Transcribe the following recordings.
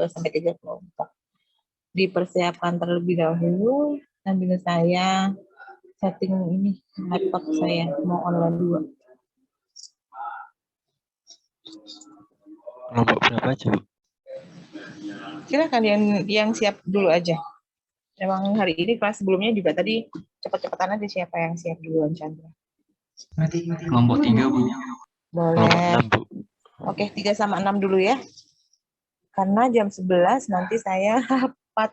2-3 kelompok. Dipersiapkan terlebih dahulu sambil saya setting ini laptop saya mau online 2. Kelompok berapa aja, Bu? Silakan yang siap dulu aja. Emang hari ini kelas sebelumnya juga tadi cepat-cepatan aja siapa yang siap duluan, Chandra. Kelompok 3, Bu. Boleh. Kelompok 6, Bu. Oke, 3 sama 6 dulu ya. Karena jam 11 nanti saya rapat.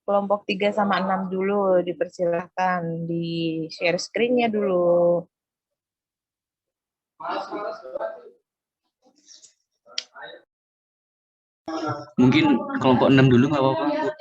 Kelompok 3 sama 6 dulu dipersilahkan di share screen-nya dulu. Mungkin kelompok 6 dulu nggak apa-apa, Bu.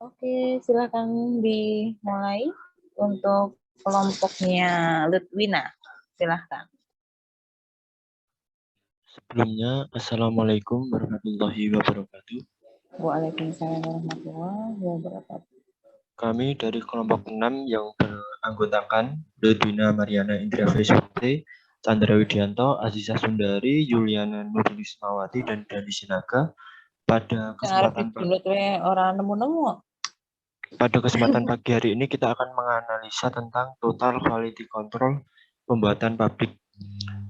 Oke, silakan dimulai untuk kelompoknya Lutwina. Silakan. Sebelumnya, Assalamualaikum warahmatullahi wabarakatuh. Waalaikumsalam warahmatullahi wabarakatuh. Kami dari kelompok 6 yang beranggotakan Lutwina Mariana Indra Veswati, Chandra Widianto, Aziza Sundari, Yuliana Nurlismawati, dan Dani Sinaga pada kesempatan pagi hari ini kita akan menganalisa tentang total quality control pembuatan pabrik.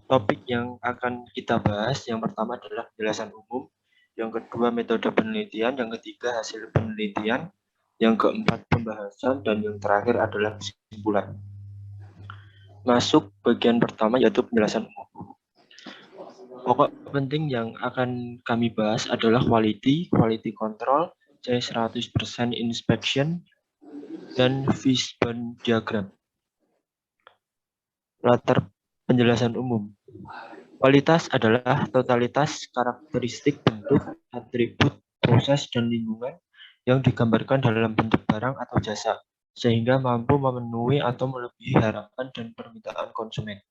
Topik yang akan kita bahas yang pertama adalah penjelasan umum, yang kedua metode penelitian, yang ketiga hasil penelitian, yang keempat pembahasan, dan yang terakhir adalah kesimpulan. Masuk bagian pertama yaitu penjelasan umum. Pokok penting yang akan kami bahas adalah quality control, C100% inspection, dan Fishbone diagram. Latar penjelasan umum. Kualitas adalah totalitas karakteristik bentuk, atribut, proses, dan lingkungan yang digambarkan dalam bentuk barang atau jasa, sehingga mampu memenuhi atau melebihi harapan dan permintaan konsumen.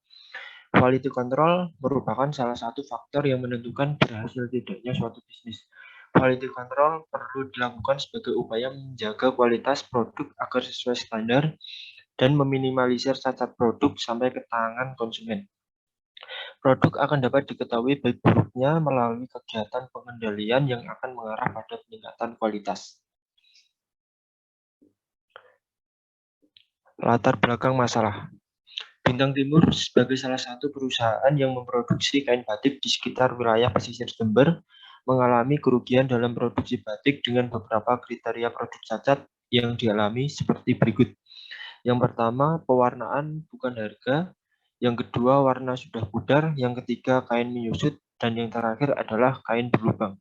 Quality control merupakan salah satu faktor yang menentukan berhasil tidaknya suatu bisnis. Quality control perlu dilakukan sebagai upaya menjaga kualitas produk agar sesuai standar dan meminimalisir cacat produk sampai ke tangan konsumen. Produk akan dapat diketahui baik buruknya melalui kegiatan pengendalian yang akan mengarah pada peningkatan kualitas. Latar belakang masalah. Bintang Timur sebagai salah satu perusahaan yang memproduksi kain batik di sekitar wilayah pesisir Jember mengalami kerugian dalam produksi batik dengan beberapa kriteria produk cacat yang dialami seperti berikut. Yang pertama, pewarnaan bukan harga. Yang kedua, warna sudah pudar. Yang ketiga, kain menyusut. dan yang terakhir adalah kain berlubang.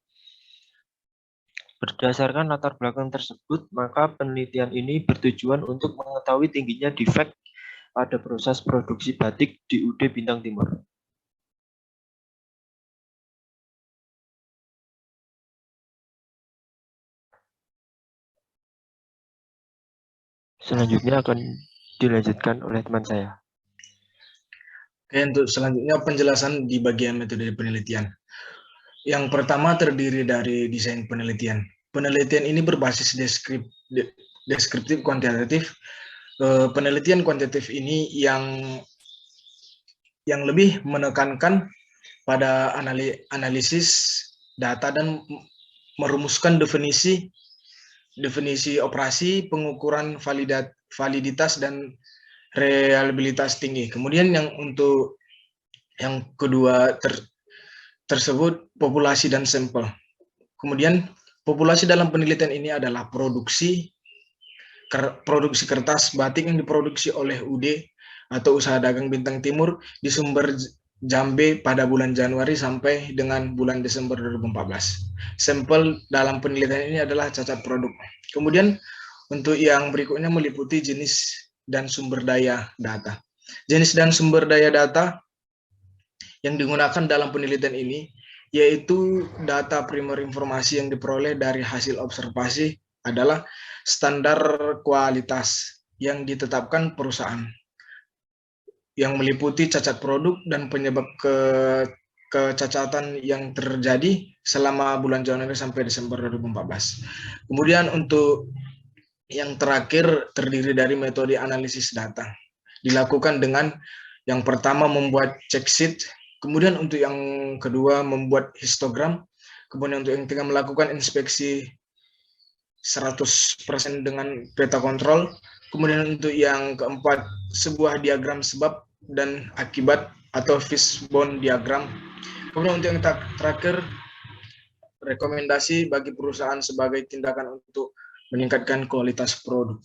Berdasarkan latar belakang tersebut, maka penelitian ini bertujuan untuk mengetahui tingginya defek pada proses produksi batik di UD Bintang Timur. Selanjutnya akan dilanjutkan oleh teman saya. Oke, untuk selanjutnya penjelasan di bagian metode penelitian. Yang pertama terdiri dari desain penelitian. Penelitian ini berbasis deskriptif kuantitatif. Penelitian kuantitatif ini yang lebih menekankan pada analisis data dan merumuskan definisi operasi, pengukuran validitas dan reliabilitas tinggi. Kemudian untuk yang kedua tersebut populasi dan sampel. Kemudian populasi dalam penelitian ini adalah produksi kertas batik yang diproduksi oleh UD atau Usaha Dagang Bintang Timur di sumber Jambe pada bulan Januari sampai dengan bulan Desember 2014. Sampel dalam penelitian ini adalah cacat produk. Kemudian untuk yang berikutnya meliputi jenis dan sumber daya data. Jenis dan sumber daya data yang digunakan dalam penelitian ini yaitu data primer informasi yang diperoleh dari hasil observasi adalah standar kualitas yang ditetapkan perusahaan yang meliputi cacat produk dan penyebab kecacatan yang terjadi selama bulan Januari sampai Desember 2014. Kemudian untuk yang terakhir terdiri dari metode analisis data. Dilakukan dengan yang pertama membuat check sheet, kemudian untuk yang kedua membuat histogram, kemudian untuk yang ketiga melakukan inspeksi 100% dengan peta kontrol, kemudian untuk yang keempat sebuah diagram sebab dan akibat atau fishbone diagram, kemudian untuk yang terakhir rekomendasi bagi perusahaan sebagai tindakan untuk meningkatkan kualitas produk.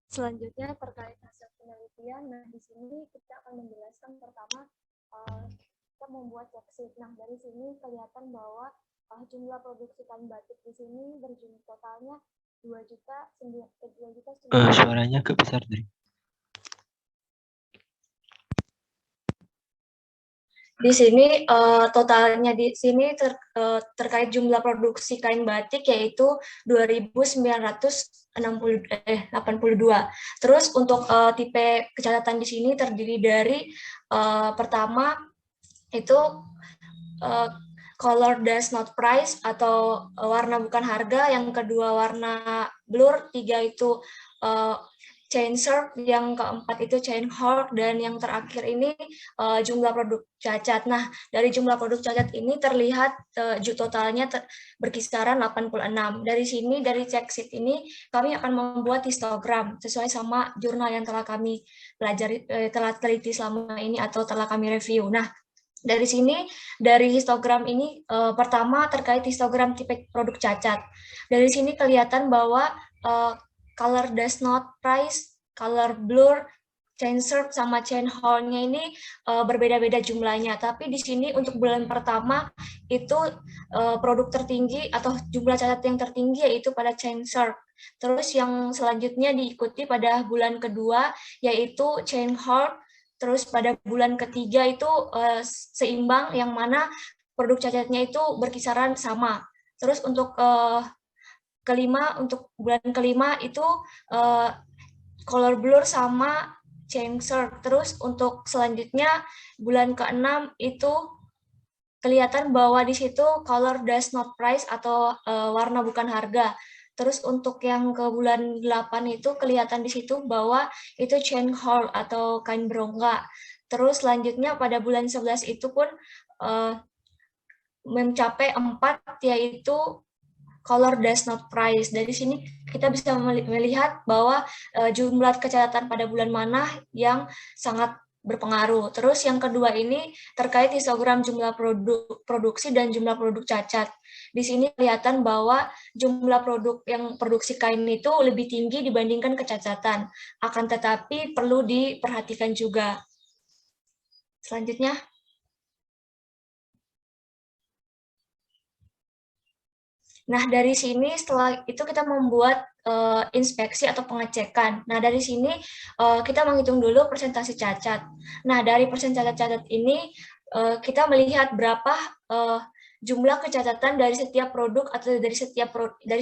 Selanjutnya terkait hasil penelitian, nah di sini kita akan menjelaskan pertama kita membuat worksheet. Nah dari sini kelihatan bahwa jumlah produksi kain batik di sini berjumlah totalnya 2 juta 9. Suaranya agak besar deh. Di sini totalnya di sini terkait jumlah produksi kain batik yaitu 2.982. Terus untuk tipe kecacatan di sini terdiri dari pertama itu color does not price atau warna bukan harga, yang kedua warna blur, 3 itu chain serp, yang keempat itu chain hole, dan yang terakhir ini jumlah produk cacat. Nah, dari jumlah produk cacat ini terlihat totalnya berkisaran 86. Dari sini, dari check sheet ini, kami akan membuat histogram sesuai sama jurnal yang telah kami pelajari, telah teliti selama ini atau telah kami review. Nah, dari sini, dari histogram ini, pertama terkait histogram tipe produk cacat. Dari sini kelihatan bahwa color does not price, color blur, chain serp sama chain hole-nya ini berbeda-beda jumlahnya. Tapi di sini untuk bulan pertama itu produk tertinggi atau jumlah cacat yang tertinggi yaitu pada chain serp. Terus yang selanjutnya diikuti pada bulan kedua yaitu chain hole. Terus pada bulan ketiga itu seimbang, yang mana produk cacatnya itu berkisaran sama. Terus untuk untuk bulan kelima itu color blur sama chain serp. Terus untuk selanjutnya bulan ke-6 itu kelihatan bahwa di situ color does not price atau warna bukan harga. Terus untuk yang ke bulan 8 itu kelihatan di situ bahwa itu chain hole atau kain berongga. Terus selanjutnya pada bulan 11 itu pun mencapai 4, yaitu color does not price. Dari sini kita bisa melihat bahwa jumlah kecacatan pada bulan mana yang sangat berpengaruh. Terus yang kedua ini terkait histogram jumlah produksi dan jumlah produk cacat. Di sini kelihatan bahwa jumlah produk yang produksi kain itu lebih tinggi dibandingkan kecacatan. Akan tetapi perlu diperhatikan juga. Selanjutnya. Nah, dari sini setelah itu kita membuat inspeksi atau pengecekan. Nah, dari sini kita menghitung dulu persentase cacat. Nah, dari persentase cacat ini kita melihat berapa jumlah kecacatan dari setiap produk atau dari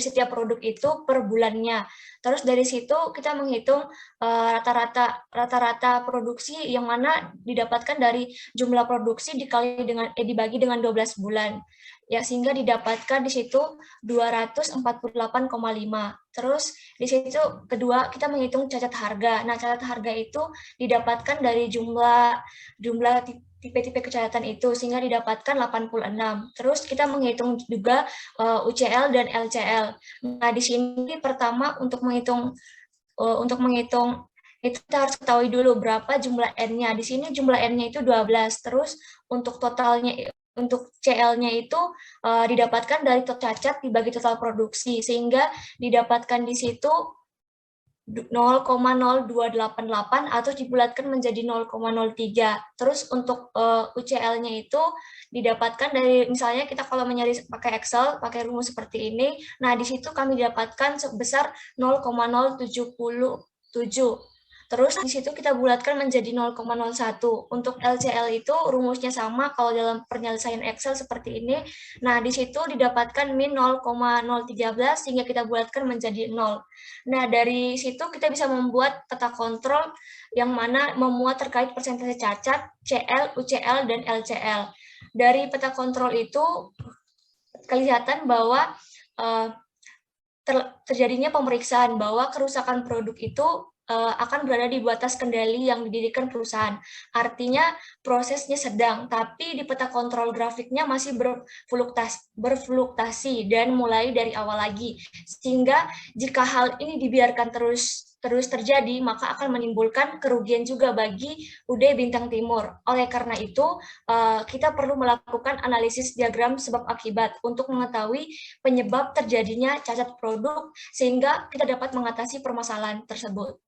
setiap produk itu per bulannya. Terus dari situ kita menghitung rata-rata produksi yang mana didapatkan dari jumlah produksi dibagi dengan 12 bulan. Ya, sehingga didapatkan di situ 248,5. Terus di situ kedua kita menghitung cacat harga. Nah, cacat harga itu didapatkan dari jumlah tipe-tipe kecacatan itu sehingga didapatkan 86. Terus kita menghitung juga UCL dan LCL. Nah, di sini pertama untuk menghitung itu kita harus ketahui dulu berapa jumlah N-nya. Di sini jumlah N-nya itu 12. Terus untuk totalnya untuk CL-nya itu didapatkan dari cacat dibagi total produksi, sehingga didapatkan di situ 0,0288 atau dibulatkan menjadi 0,03. Terus untuk UCL-nya itu didapatkan dari, misalnya kita kalau mencari pakai Excel, pakai rumus seperti ini, nah di situ kami dapatkan sebesar 0,077. Terus di situ kita bulatkan menjadi 0,01. Untuk LCL itu rumusnya sama kalau dalam penyelesaian Excel seperti ini. Nah, di situ didapatkan min 0,013 sehingga kita bulatkan menjadi 0. Nah, dari situ kita bisa membuat peta kontrol yang mana memuat terkait persentase cacat, CL, UCL, dan LCL. Dari peta kontrol itu kelihatan bahwa terjadinya pemeriksaan bahwa kerusakan produk itu akan berada di batas kendali yang didirikan perusahaan. Artinya prosesnya sedang, tapi di peta kontrol grafiknya masih berfluktasi dan mulai dari awal lagi. Sehingga jika hal ini dibiarkan terus terjadi, maka akan menimbulkan kerugian juga bagi UD Bintang Timur. Oleh karena itu, kita perlu melakukan analisis diagram sebab akibat untuk mengetahui penyebab terjadinya cacat produk, sehingga kita dapat mengatasi permasalahan tersebut.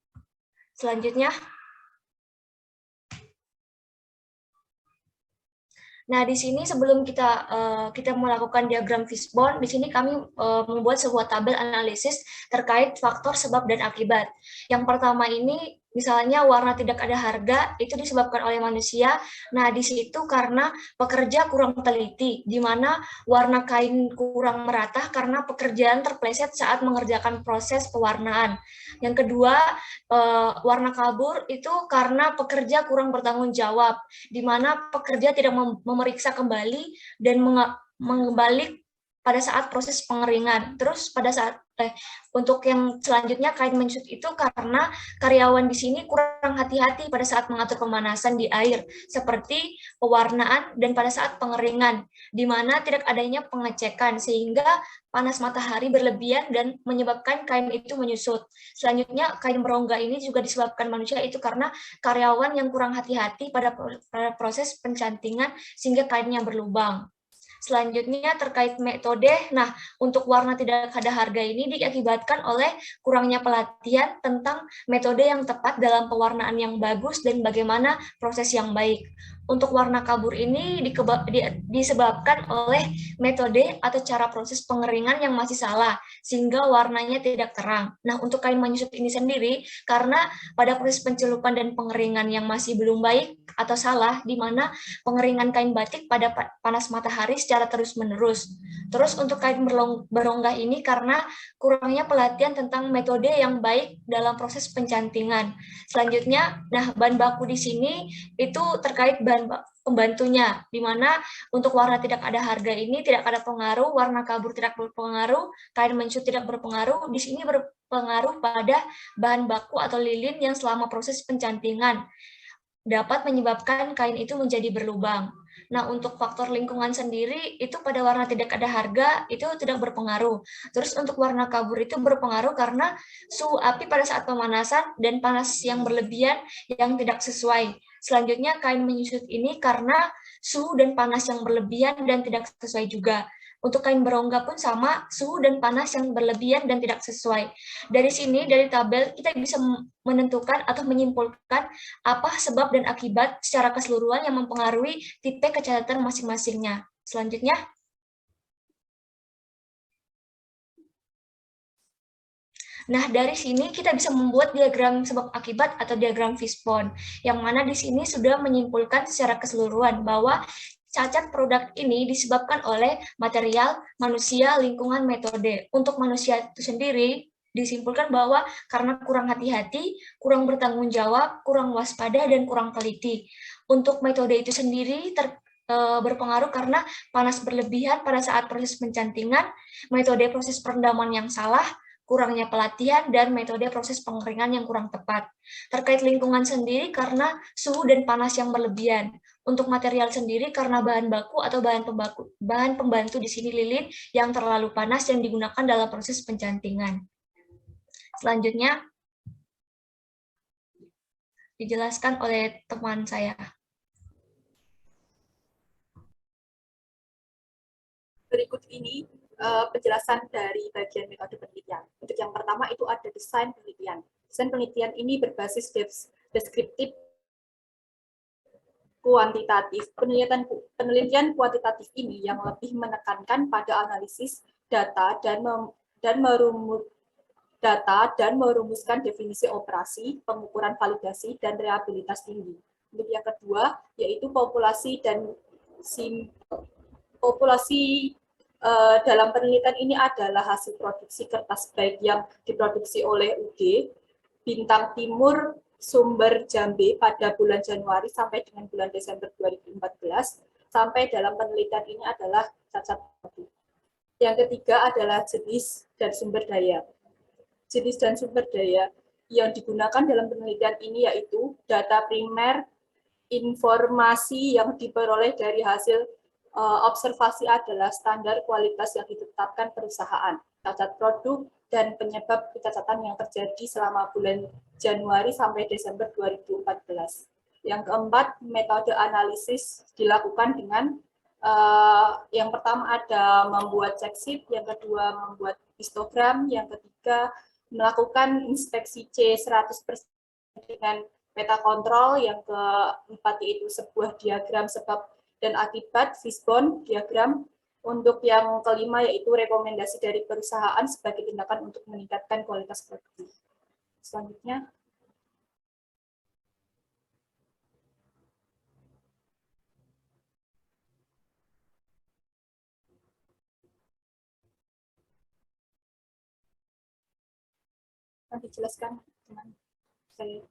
Selanjutnya. Nah, di sini sebelum kita melakukan diagram fishbone, di sini kami membuat sebuah tabel analisis terkait faktor sebab dan akibat. Yang pertama ini, misalnya warna tidak ada harga, itu disebabkan oleh manusia. Nah, di situ karena pekerja kurang teliti, di mana warna kain kurang merata karena pekerjaan terpleset saat mengerjakan proses pewarnaan. Yang kedua, warna kabur itu karena pekerja kurang bertanggung jawab, di mana pekerja tidak memeriksa kembali dan mengembalik pada saat proses pengeringan. Terus pada saat untuk yang selanjutnya kain menyusut itu karena karyawan di sini kurang hati-hati pada saat mengatur pemanasan di air, seperti pewarnaan dan pada saat pengeringan, di mana tidak adanya pengecekan sehingga panas matahari berlebihan dan menyebabkan kain itu menyusut. Selanjutnya kain berongga ini juga disebabkan manusia itu karena karyawan yang kurang hati-hati pada proses pencantingan sehingga kainnya berlubang. Selanjutnya terkait metode, nah untuk warna tidak ada harga ini diakibatkan oleh kurangnya pelatihan tentang metode yang tepat dalam pewarnaan yang bagus dan bagaimana proses yang baik. Untuk warna kabur ini disebabkan oleh metode atau cara proses pengeringan yang masih salah, sehingga warnanya tidak terang. Nah, untuk kain menyusut ini sendiri, karena pada proses pencelupan dan pengeringan yang masih belum baik atau salah, di mana pengeringan kain batik pada panas matahari secara terus-menerus. Terus untuk kain berongga ini karena kurangnya pelatihan tentang metode yang baik dalam proses pencantingan. Selanjutnya, nah bahan baku di sini itu terkait bahan pembantunya, di mana untuk warna tidak ada harga ini tidak ada pengaruh, warna kabur tidak berpengaruh, kain menyusut tidak berpengaruh, di sini berpengaruh pada bahan baku atau lilin yang selama proses pencantingan dapat menyebabkan kain itu menjadi berlubang. Nah, untuk faktor lingkungan sendiri itu pada warna tidak ada harga itu tidak berpengaruh. Terus untuk warna kabur itu berpengaruh karena suhu api pada saat pemanasan dan panas yang berlebihan yang tidak sesuai. Selanjutnya kain menyusut ini karena suhu dan panas yang berlebihan dan tidak sesuai juga. Untuk kain berongga pun sama, suhu dan panas yang berlebihan dan tidak sesuai. Dari sini, dari tabel, kita bisa menentukan atau menyimpulkan apa sebab dan akibat secara keseluruhan yang mempengaruhi tipe kecacatan masing-masingnya. Selanjutnya, nah, dari sini kita bisa membuat diagram sebab akibat atau diagram fishbone, yang mana di sini sudah menyimpulkan secara keseluruhan bahwa cacat produk ini disebabkan oleh material, manusia, lingkungan, metode. Untuk manusia itu sendiri, disimpulkan bahwa karena kurang hati-hati, kurang bertanggung jawab, kurang waspada, dan kurang teliti. Untuk metode itu sendiri berpengaruh karena panas berlebihan pada saat proses pencantingan, metode proses perendaman yang salah, kurangnya pelatihan, dan metode proses pengeringan yang kurang tepat. Terkait lingkungan sendiri karena suhu dan panas yang berlebihan. Untuk material sendiri karena bahan baku atau bahan pembantu di sini lilin yang terlalu panas yang digunakan dalam proses pencantingan. Selanjutnya dijelaskan oleh teman saya. Berikut ini penjelasan dari bagian metode penelitian. Untuk yang pertama itu ada desain penelitian. Desain penelitian ini berbasis deskriptif kuantitatif. Penelitian kuantitatif ini yang lebih menekankan pada analisis data dan merumuskan definisi operasi, pengukuran validasi, dan reliabilitas tinggi. Untuk yang kedua, yaitu populasi dalam penelitian ini adalah hasil produksi kertas baik yang diproduksi oleh UG, Bintang Timur, Sumber Jambe pada bulan Januari sampai dengan bulan Desember 2014, sampai dalam penelitian ini adalah cacat produk. Yang ketiga adalah jenis dan sumber daya. Jenis dan sumber daya yang digunakan dalam penelitian ini yaitu data primer, informasi yang diperoleh dari hasil observasi adalah standar kualitas yang ditetapkan perusahaan, cacat produk, dan penyebab kecacatan yang terjadi selama bulan Januari sampai Desember 2014. Yang keempat, metode analisis dilakukan dengan yang pertama ada membuat check sheet, yang kedua membuat histogram, yang ketiga melakukan inspeksi C 100% dengan peta kontrol, yang keempat yaitu sebuah diagram sebab dan akibat fishbone diagram. Untuk yang kelima yaitu rekomendasi dari perusahaan sebagai tindakan untuk meningkatkan kualitas produk. Selanjutnya, nanti jelaskan teman saya.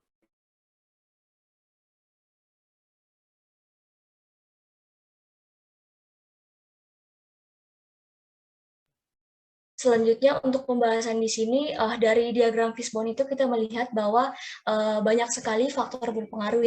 Selanjutnya untuk pembahasan di sini dari diagram fishbone itu kita melihat bahwa banyak sekali faktor berpengaruh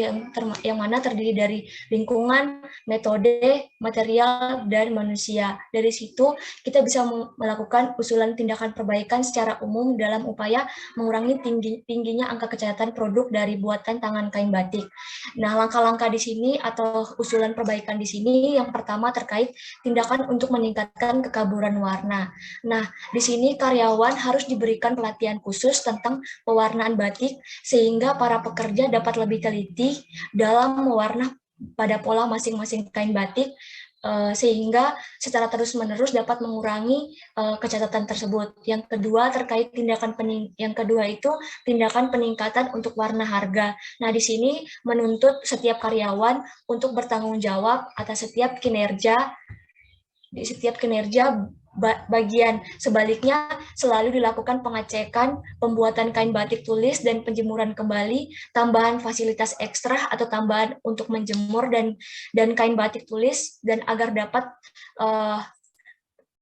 yang mana terdiri dari lingkungan, metode, material, dan manusia. Dari situ kita bisa melakukan usulan tindakan perbaikan secara umum dalam upaya mengurangi tingginya angka kecacatan produk dari buatan tangan kain batik. Nah, langkah-langkah di sini atau usulan perbaikan di sini yang pertama terkait tindakan untuk meningkatkan kekaburan warna. Nah, di sini karyawan harus diberikan pelatihan khusus tentang pewarnaan batik sehingga para pekerja dapat lebih teliti dalam mewarna pada pola masing-masing kain batik sehingga secara terus-menerus dapat mengurangi kecacatan tersebut. Yang kedua terkait tindakan peningkatan untuk warna harga. Nah, di sini menuntut setiap karyawan untuk bertanggung jawab atas setiap kinerja bagian. Sebaliknya, selalu dilakukan pengecekan, pembuatan kain batik tulis, dan penjemuran kembali, tambahan fasilitas ekstra atau tambahan untuk menjemur dan kain batik tulis, dan agar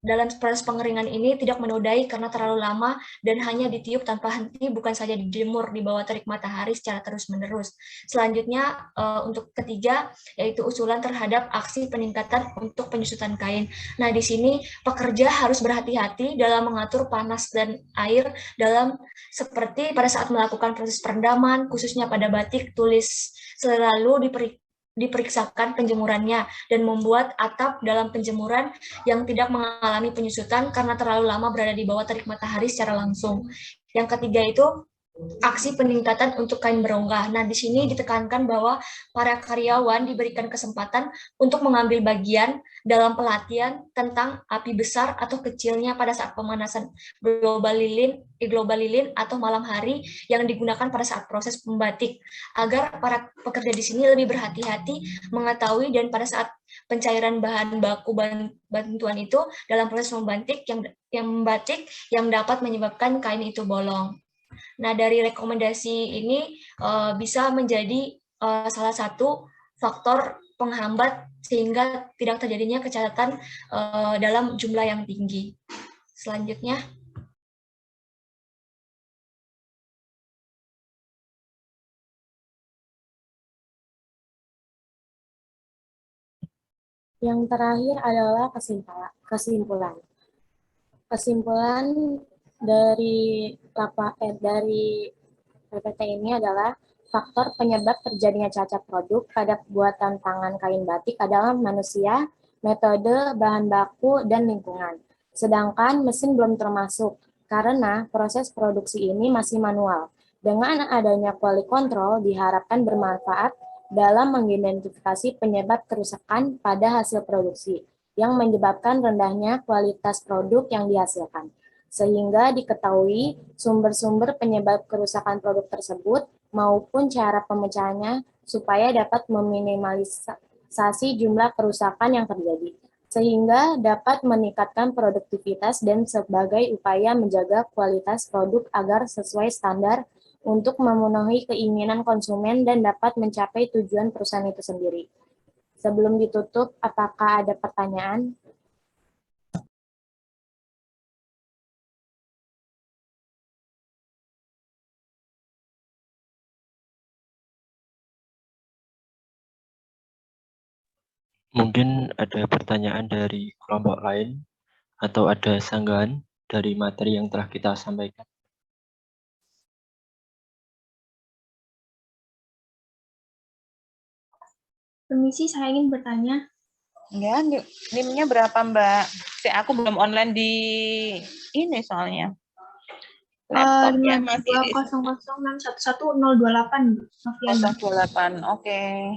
dalam proses pengeringan ini tidak menodai karena terlalu lama dan hanya ditiup tanpa henti, bukan saja dijemur di bawah terik matahari secara terus-menerus. Selanjutnya, untuk ketiga, yaitu usulan terhadap aksi peningkatan untuk penyusutan kain. Nah, di sini pekerja harus berhati-hati dalam mengatur panas dan air seperti pada saat melakukan proses perendaman, khususnya pada batik tulis, selalu diperiksakan penjemurannya dan membuat atap dalam penjemuran yang tidak mengalami penyusutan karena terlalu lama berada di bawah terik matahari secara langsung. Yang ketiga itu aksi peningkatan untuk kain berongga. Nah, di sini ditekankan bahwa para karyawan diberikan kesempatan untuk mengambil bagian dalam pelatihan tentang api besar atau kecilnya pada saat pemanasan global lilin atau malam hari yang digunakan pada saat proses membatik, agar para pekerja di sini lebih berhati-hati mengetahui dan pada saat pencairan bahan baku bantuan itu dalam proses membatik yang dapat menyebabkan kain itu bolong. Nah, dari rekomendasi ini bisa menjadi salah satu faktor penghambat sehingga tidak terjadinya kecacatan dalam jumlah yang tinggi. Selanjutnya. Yang terakhir adalah kesimpulan. Kesimpulan dari PPT ini adalah faktor penyebab terjadinya cacat produk pada pembuatan tangan kain batik adalah manusia, metode, bahan baku, dan lingkungan. Sedangkan mesin belum termasuk karena proses produksi ini masih manual. Dengan adanya quality control diharapkan bermanfaat dalam mengidentifikasi penyebab kerusakan pada hasil produksi yang menyebabkan rendahnya kualitas produk yang dihasilkan, sehingga diketahui sumber-sumber penyebab kerusakan produk tersebut maupun cara pemecahannya supaya dapat meminimalisasi jumlah kerusakan yang terjadi, sehingga dapat meningkatkan produktivitas dan sebagai upaya menjaga kualitas produk agar sesuai standar untuk memenuhi keinginan konsumen dan dapat mencapai tujuan perusahaan itu sendiri. Sebelum ditutup, apakah ada pertanyaan? Mungkin ada pertanyaan dari kelompok lain atau ada sanggahan dari materi yang telah kita sampaikan. Permisi, saya ingin bertanya. Ya, NIM-nya berapa, Mbak? Aku belum online di ini soalnya. Laptopnya masih di 520061128. 028. Oke.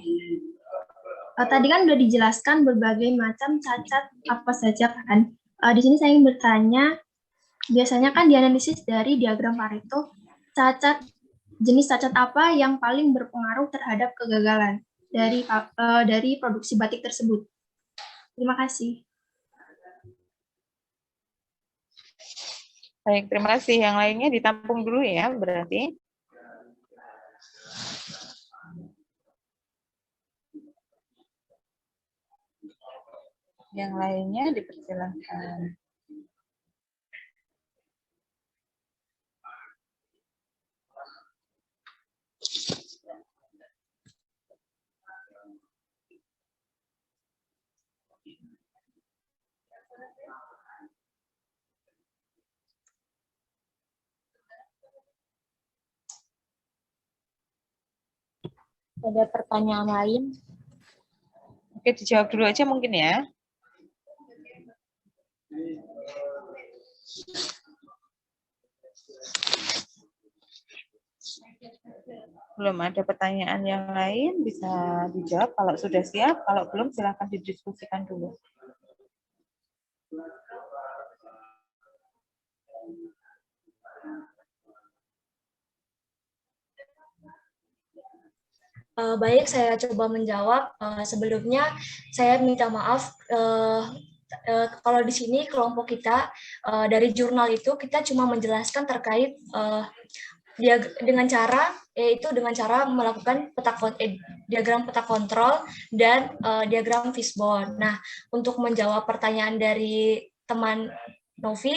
Tadi kan sudah dijelaskan berbagai macam cacat apa saja kan. Di sini saya ingin bertanya, biasanya kan dianalisis dari diagram Pareto, jenis cacat apa yang paling berpengaruh terhadap kegagalan dari produksi batik tersebut? Terima kasih. Baik, terima kasih. Yang lainnya ditampung dulu ya, berarti. Yang lainnya dipersilakan. Ada pertanyaan lain? Oke, dijawab dulu aja mungkin ya. Belum ada pertanyaan yang lain, bisa dijawab kalau sudah siap. Kalau belum, silakan didiskusikan dulu. Baik, saya coba menjawab. Sebelumnya, saya minta maaf kalau di sini kelompok kita dari jurnal itu kita cuma menjelaskan terkait dengan cara melakukan diagram peta kontrol dan diagram fishbone. Nah, untuk menjawab pertanyaan dari teman Novi,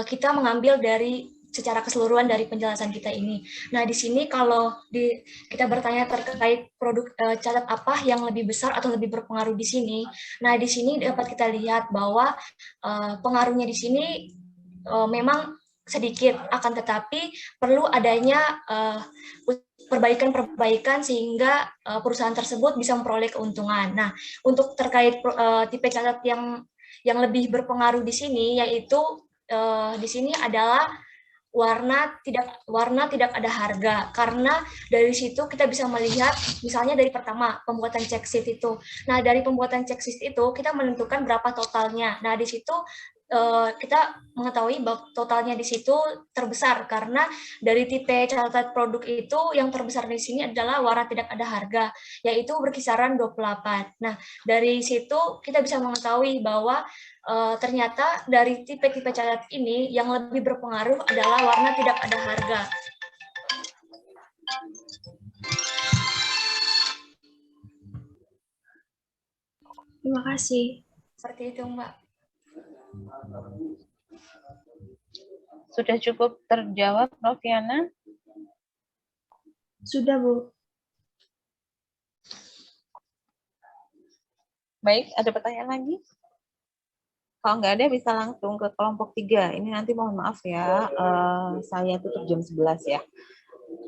kita mengambil dari secara keseluruhan dari penjelasan kita ini. Nah, di sini kalau kita bertanya terkait produk catat apa yang lebih besar atau lebih berpengaruh di sini. Nah, di sini dapat kita lihat bahwa pengaruhnya di sini memang sedikit, akan tetapi perlu adanya perbaikan-perbaikan sehingga perusahaan tersebut bisa memperoleh keuntungan. Nah, untuk terkait tipe catat yang lebih berpengaruh di sini, yaitu di sini adalah warna tidak ada harga, karena dari situ kita bisa melihat misalnya dari pertama pembuatan check sheet itu. Nah, dari pembuatan check sheet itu kita menentukan berapa totalnya. Nah, di situ kita mengetahui bahwa totalnya di situ terbesar karena dari tipe catat produk itu yang terbesar di sini adalah warna tidak ada harga, yaitu berkisaran 28. Nah, dari situ kita bisa mengetahui bahwa ternyata dari tipe-tipe catat ini yang lebih berpengaruh adalah warna tidak ada harga. Terima kasih. Seperti itu, Mbak. Sudah cukup terjawab, Noviana? Sudah, Bu. Baik, ada pertanyaan lagi? Kalau nggak ada, bisa langsung ke kelompok 3. Ini nanti mohon maaf ya, saya tutup jam 11 ya.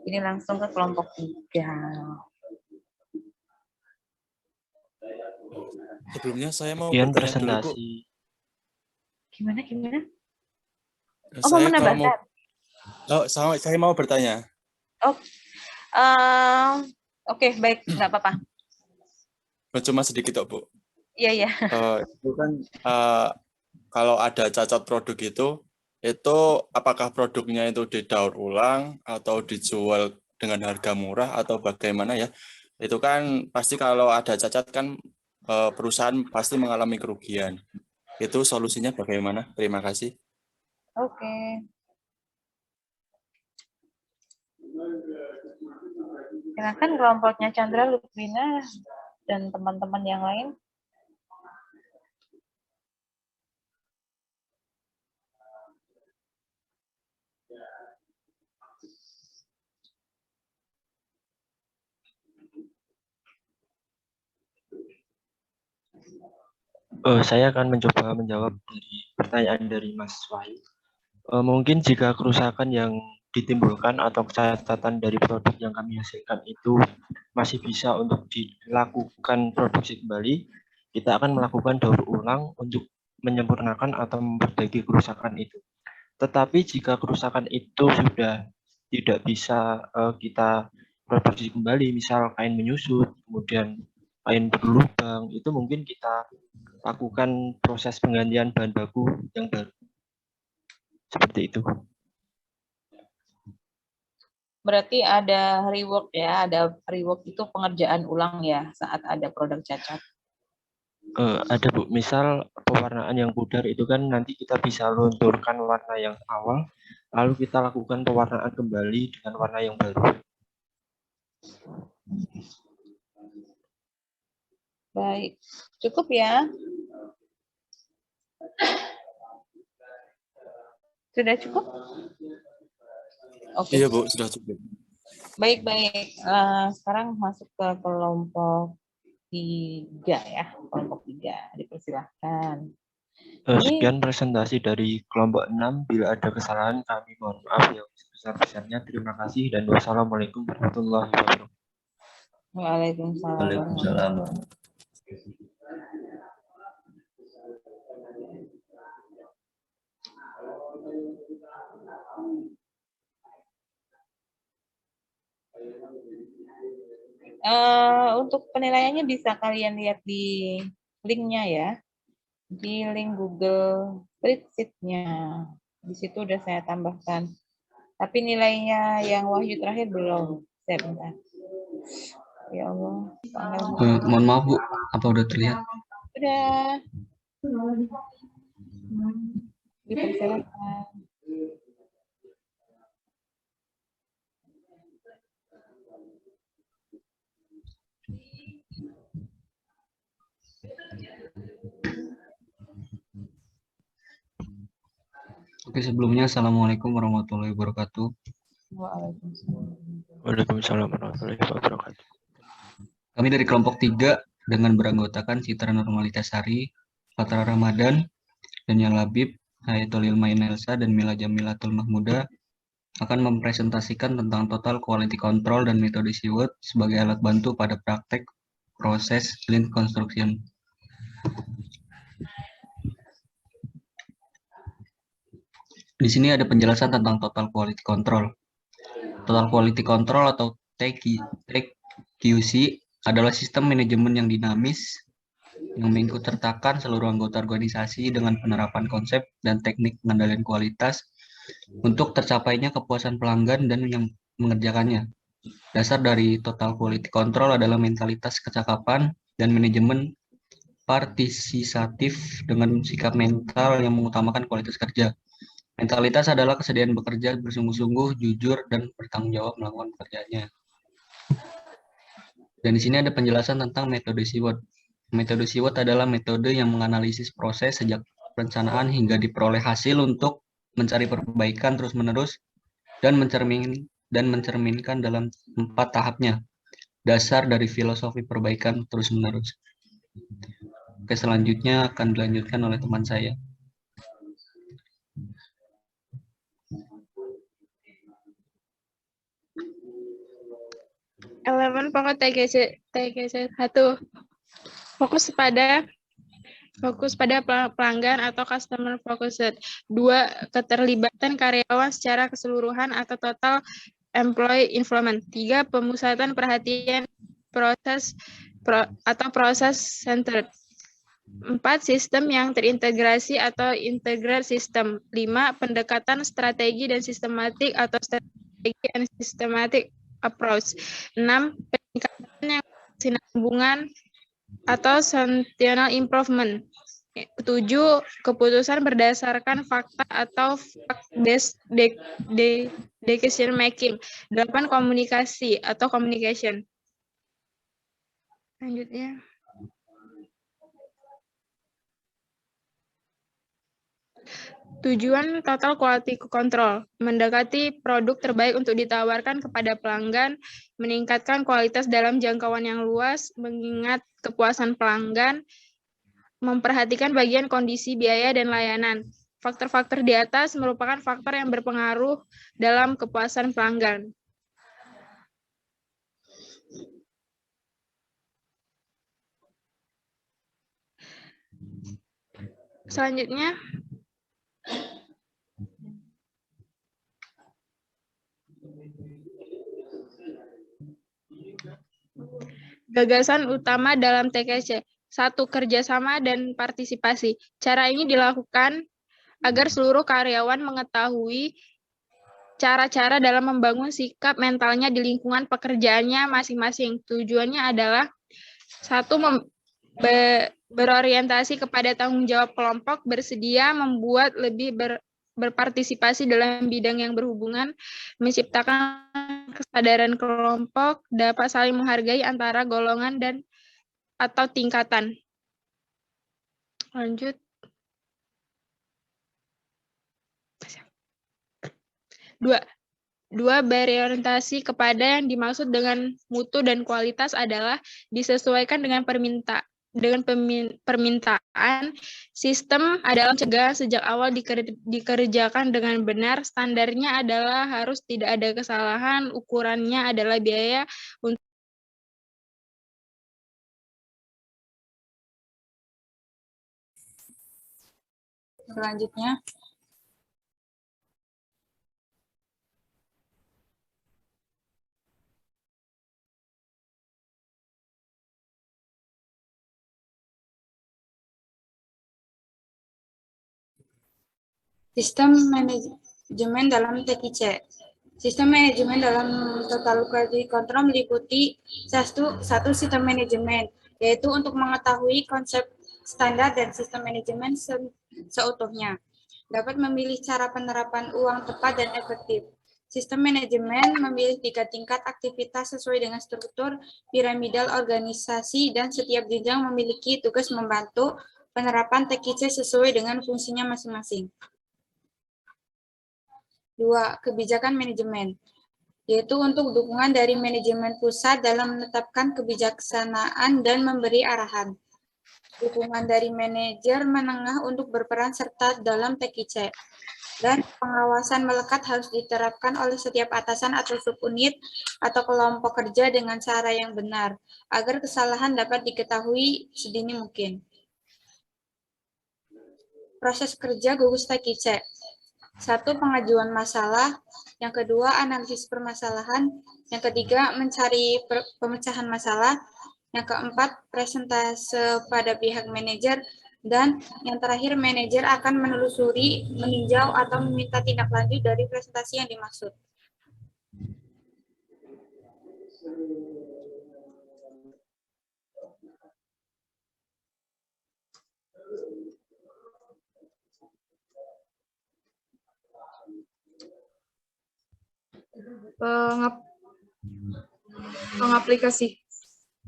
Ini langsung ke kelompok 3. Sebelumnya saya mau Kemudian bertanya dulu, Bu. presentasi. Gimana? Oh, mau Saya kalau menambahkan? saya mau bertanya. Oh, oke, baik, nggak apa-apa. Cuma sedikit, Bu. Iya. Itu kan kalau ada cacat produk itu apakah produknya itu didaur ulang atau dijual dengan harga murah atau bagaimana ya? Itu kan pasti kalau ada cacat kan perusahaan pasti mengalami kerugian. Itu solusinya bagaimana? Terima kasih. Oke. Silakan kelompoknya Chandra, Lutfina, dan teman-teman yang lain. Saya akan mencoba menjawab dari pertanyaan dari Mas Wahyu. Mungkin jika kerusakan yang ditimbulkan atau catatan dari produk yang kami hasilkan itu masih bisa untuk dilakukan produksi kembali, kita akan melakukan daur ulang untuk menyempurnakan atau memperbaiki kerusakan itu. Tetapi jika kerusakan itu sudah tidak bisa kita produksi kembali, misal kain menyusut, kemudian kain berlubang, itu mungkin kita lakukan proses penggantian bahan baku yang baru. Seperti itu. Berarti ada rework ya, ada rework itu pengerjaan ulang ya saat ada produk cacat. Ada Bu, misal pewarnaan yang pudar itu kan nanti kita bisa lunturkan warna yang awal, lalu kita lakukan pewarnaan kembali dengan warna yang baru. Baik, cukup ya. Sudah cukup? Oke. Iya, Bu, sudah cukup. Baik. Sekarang masuk ke kelompok 3 ya. Kelompok 3, dipersilahkan. Sekian presentasi dari kelompok 6. Bila ada kesalahan kami mohon maaf yang sebesar-besarnya. Terima kasih dan wassalamualaikum warahmatullahi wabarakatuh. Waalaikumsalam. Waalaikumsalam. Untuk penilaiannya bisa kalian lihat di linknya ya, di link Google Spreadsheet-nya. Di situ udah saya tambahkan. Tapi nilainya yang Wahyu terakhir belum. Saya bentar. Ya Allah. Mohon maaf Bu, apa udah terlihat? Udah. Dipersilakan. Oke, sebelumnya Assalamualaikum warahmatullahi wabarakatuh. Waalaikumsalam warahmatullahi wabarakatuh. Kami dari kelompok 3 dengan beranggotakan Citra Normalitasari, Fatra Ramadan, Daniel Labib, Hayatul Ilmain Elsa, dan Mila Jamilatul Mahmuda akan mempresentasikan tentang total quality control dan metode SEWOT sebagai alat bantu pada praktek proses lean construction. Di sini ada penjelasan tentang total quality control. Total quality control atau TQC adalah sistem manajemen yang dinamis yang mengikutsertakan seluruh anggota organisasi dengan penerapan konsep dan teknik pengendalian kualitas untuk tercapainya kepuasan pelanggan dan yang mengerjakannya. Dasar dari total quality control adalah mentalitas kecakapan dan manajemen partisipatif dengan sikap mental yang mengutamakan kualitas kerja. Mentalitas adalah kesediaan bekerja bersungguh-sungguh, jujur, dan bertanggung jawab melakukan pekerjaannya. Dan di sini ada penjelasan tentang metode SEWOT. Metode SEWOT adalah metode yang menganalisis proses sejak perencanaan hingga diperoleh hasil untuk mencari perbaikan terus-menerus dan mencerminkan dalam 4 tahapnya. Dasar dari filosofi perbaikan terus-menerus. Oke, selanjutnya akan dilanjutkan oleh teman saya. Elemen pokok TGC 1. Fokus pada pelanggan atau customer focused. 2. Keterlibatan karyawan secara keseluruhan atau total employee involvement. 3. Pemusatan perhatian proses centered. 4. Sistem yang terintegrasi atau integrated system. 5. Pendekatan strategi dan sistematik atau strategi and systematic approach. 6. Peningkatan yang berkesinambungan atau sentinel improvement. 7. Keputusan berdasarkan fakta atau fact-based decision making. 8. Komunikasi atau communication. Lanjutnya. Tujuan total quality control, mendekati produk terbaik untuk ditawarkan kepada pelanggan, meningkatkan kualitas dalam jangkauan yang luas, mengingat kepuasan pelanggan, memperhatikan bagian kondisi biaya dan layanan. Faktor-faktor di atas merupakan faktor yang berpengaruh dalam kepuasan pelanggan. Selanjutnya, gagasan utama dalam TKC. 1. Kerjasama dan partisipasi. Cara ini dilakukan agar seluruh karyawan mengetahui cara-cara dalam membangun sikap mentalnya di lingkungan pekerjaannya masing-masing. Tujuannya adalah 1. Berorientasi kepada tanggung jawab kelompok, bersedia membuat lebih berpartisipasi dalam bidang yang berhubungan, menciptakan kesadaran kelompok, dapat saling menghargai antara golongan dan atau tingkatan. Lanjut. 2. Berorientasi kepada yang dimaksud dengan mutu dan kualitas adalah disesuaikan dengan permintaan. Sistem adalah mencegah sejak awal dikerjakan dengan benar. Standarnya adalah harus tidak ada kesalahan. Ukurannya adalah biaya untuk selanjutnya. Sistem manajemen dalam TQC. Sistem manajemen dalam total quality control meliputi satu sistem manajemen, yaitu untuk mengetahui konsep standar dan sistem manajemen seutuhnya. Dapat memilih cara penerapan uang tepat dan efektif. Sistem manajemen memilih 3 tingkat aktivitas sesuai dengan struktur piramidal organisasi dan setiap jenjang memiliki tugas membantu penerapan TQC sesuai dengan fungsinya masing-masing. 2. Kebijakan manajemen, yaitu untuk dukungan dari manajemen pusat dalam menetapkan kebijaksanaan dan memberi arahan. Dukungan dari manajer menengah untuk berperan serta dalam TKIC. Dan pengawasan melekat harus diterapkan oleh setiap atasan atau subunit atau kelompok kerja dengan cara yang benar, agar kesalahan dapat diketahui sedini mungkin. Proses kerja gugus TKIC. 1. Pengajuan masalah. Yang kedua, analisis permasalahan. Yang ketiga, mencari pemecahan masalah. Yang keempat, presentase pada pihak manajer. Dan yang terakhir, manajer akan menelusuri, meninjau, atau meminta tindak lanjut dari presentasi yang dimaksud.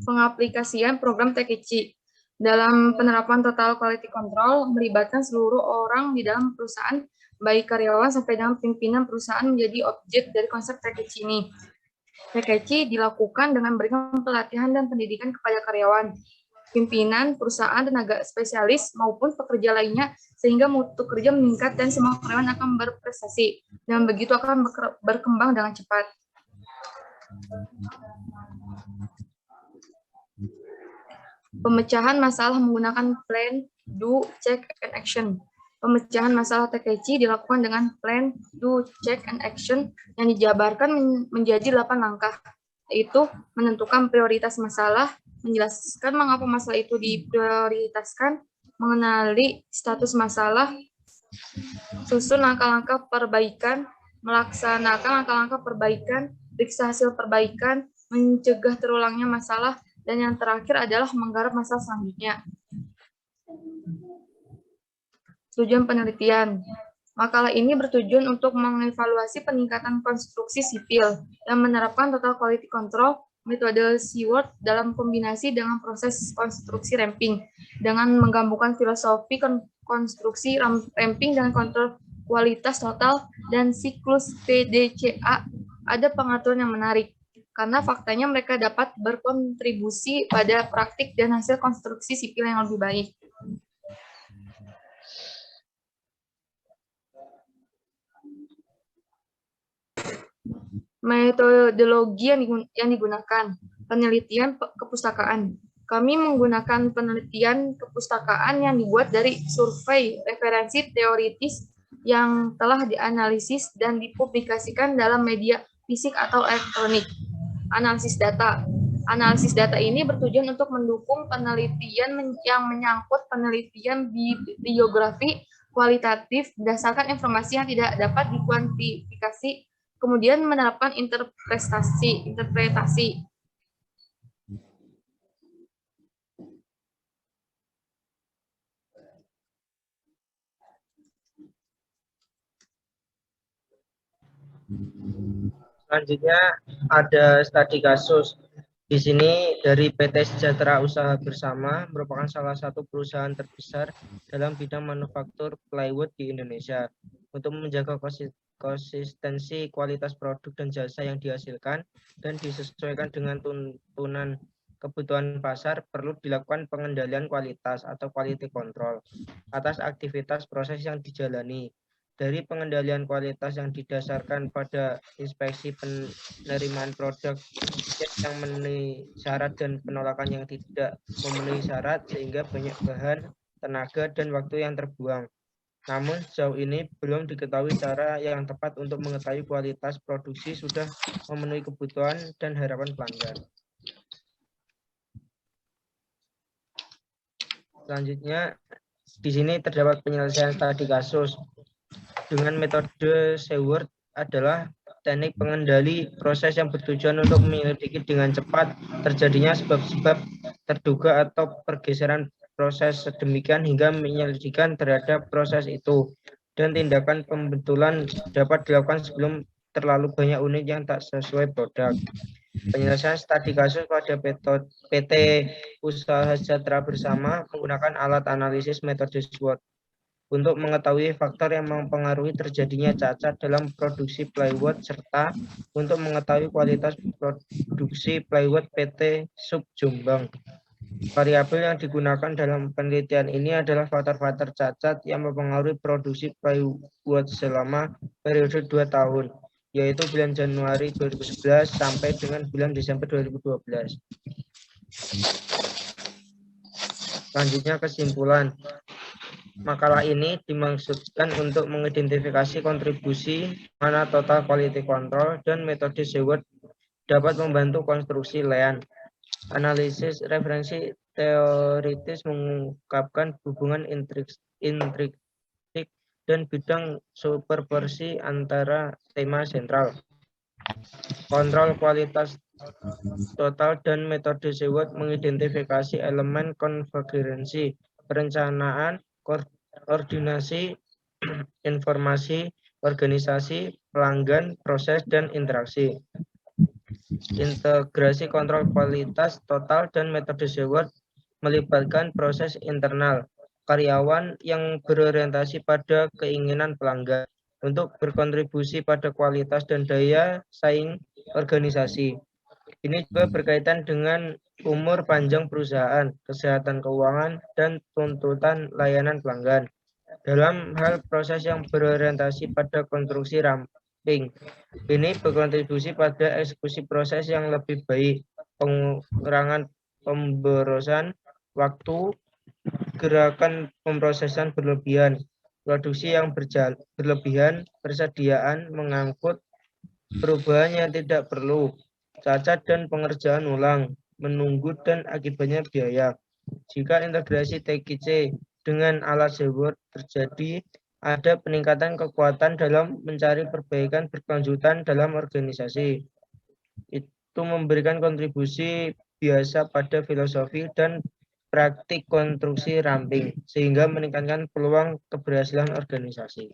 Pengaplikasian program TKIC. Dalam penerapan Total Quality Control melibatkan seluruh orang di dalam perusahaan, baik karyawan sampai dengan pimpinan perusahaan menjadi objek dari konsep TKIC ini. TKIC dilakukan dengan memberikan pelatihan dan pendidikan kepada karyawan, pimpinan, perusahaan, tenaga spesialis, maupun pekerja lainnya, sehingga mutu kerja meningkat dan semua karyawan akan berprestasi, dan begitu akan berkembang dengan cepat. Pemecahan masalah menggunakan plan, do, check, and action. Pemecahan masalah TKIC dilakukan dengan plan, do, check, and action yang dijabarkan menjadi 8 langkah, yaitu menentukan prioritas masalah, menjelaskan mengapa masalah itu diprioritaskan, mengenali status masalah, susun langkah-langkah perbaikan, melaksanakan langkah-langkah perbaikan, periksa hasil perbaikan, mencegah terulangnya masalah, dan yang terakhir adalah menggarap masalah selanjutnya. Tujuan penelitian. Makalah ini bertujuan untuk mengevaluasi peningkatan konstruksi sipil dan menerapkan Total Quality Control metode SEAWORD dalam kombinasi dengan proses konstruksi ramping, dengan menggabungkan filosofi konstruksi ramping dan kontrol kualitas total dan siklus PDCA. Ada pengaturan yang menarik, karena faktanya mereka dapat berkontribusi pada praktik dan hasil konstruksi sipil yang lebih baik. Metodologi yang digunakan, penelitian kepustakaan. Kami menggunakan penelitian kepustakaan yang dibuat dari survei referensi teoritis yang telah dianalisis dan dipublikasikan dalam media fisik atau elektronik. Analisis data. Analisis data ini bertujuan untuk mendukung penelitian yang menyangkut penelitian biografi kualitatif berdasarkan informasi yang tidak dapat dikuantifikasi, kemudian menerapkan interpretasi. Selanjutnya ada studi kasus. Di sini dari PT Sejahtera Usaha Bersama merupakan salah satu perusahaan terbesar dalam bidang manufaktur plywood di Indonesia. Untuk menjaga konsistensi kualitas produk dan jasa yang dihasilkan dan disesuaikan dengan tuntunan kebutuhan pasar, perlu dilakukan pengendalian kualitas atau quality control atas aktivitas proses yang dijalani. Dari pengendalian kualitas yang didasarkan pada inspeksi penerimaan produk yang memenuhi syarat dan penolakan yang tidak memenuhi syarat, sehingga banyak bahan, tenaga, dan waktu yang terbuang. Namun sejauh ini belum diketahui cara yang tepat untuk mengetahui kualitas produksi sudah memenuhi kebutuhan dan harapan pelanggan. Selanjutnya, di sini terdapat penyelesaian studi kasus. Dengan metode SEAWORD adalah teknik pengendali proses yang bertujuan untuk menyelidiki dengan cepat terjadinya sebab-sebab terduga atau pergeseran proses sedemikian hingga menyelidikan terhadap proses itu, dan tindakan pembetulan dapat dilakukan sebelum terlalu banyak unit yang tak sesuai produk. Penyelesaian studi kasus pada PT Usaha Sejahtera Bersama menggunakan alat analisis metode SWOT. untuk mengetahui faktor yang mempengaruhi terjadinya cacat dalam produksi plywood serta untuk mengetahui kualitas produksi plywood PT Sub Jombang. Variabel yang digunakan dalam penelitian ini adalah faktor-faktor cacat yang mempengaruhi produksi plywood selama periode 2 tahun, yaitu bulan Januari 2011 sampai dengan bulan Desember 2012. Selanjutnya kesimpulan. Makalah ini dimaksudkan untuk mengidentifikasi kontribusi mana total quality control dan metode Seward dapat membantu konstruksi LEAN. Analisis referensi teoritis mengungkapkan hubungan intrinsik dan bidang superporsi antara tema sentral. Kontrol kualitas total dan metode Seward mengidentifikasi elemen konvergensi, perencanaan, koordinasi, informasi, organisasi, pelanggan, proses, dan interaksi. Integrasi kontrol kualitas total dan metode Seward melibatkan proses internal, karyawan yang berorientasi pada keinginan pelanggan untuk berkontribusi pada kualitas dan daya saing organisasi. Ini juga berkaitan dengan umur panjang perusahaan, kesehatan keuangan, dan tuntutan layanan pelanggan. Dalam hal proses yang berorientasi pada konstruksi ramping, ini berkontribusi pada eksekusi proses yang lebih baik, pengurangan pemborosan waktu, gerakan pemrosesan berlebihan, produksi yang berlebihan, persediaan mengangkut, perubahan yang tidak perlu, cacat dan pengerjaan ulang, menunggu dan akibatnya biaya. Jika integrasi TKC dengan alat Seward terjadi, ada peningkatan kekuatan dalam mencari perbaikan berkelanjutan dalam organisasi. Itu memberikan kontribusi biasa pada filosofi dan praktik konstruksi ramping, sehingga meningkatkan peluang keberhasilan organisasi.